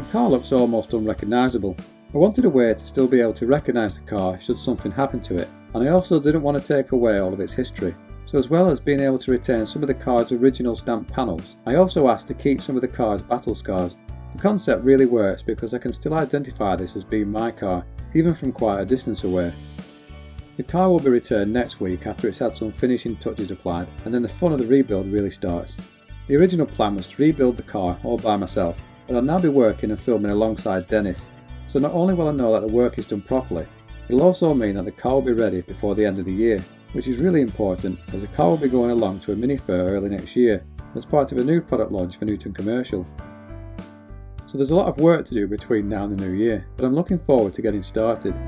car looks almost unrecognisable. I wanted a way to still be able to recognise the car should something happen to it, and I also didn't want to take away all of its history. So as well as being able to retain some of the car's original stamped panels, I also asked to keep some of the car's battle scars. The concept really works because I can still identify this as being my car, even from quite a distance away. The car will be returned next week after it's had some finishing touches applied, and then the fun of the rebuild really starts. The original plan was to rebuild the car all by myself, but I'll now be working and filming alongside Dennis. So not only will I know that the work is done properly, it'll also mean that the car will be ready before the end of the year, which is really important as the car will be going along to a mini fair early next year as part of a new product launch for Newton Commercial. So there's a lot of work to do between now and the new year, but I'm looking forward to getting started.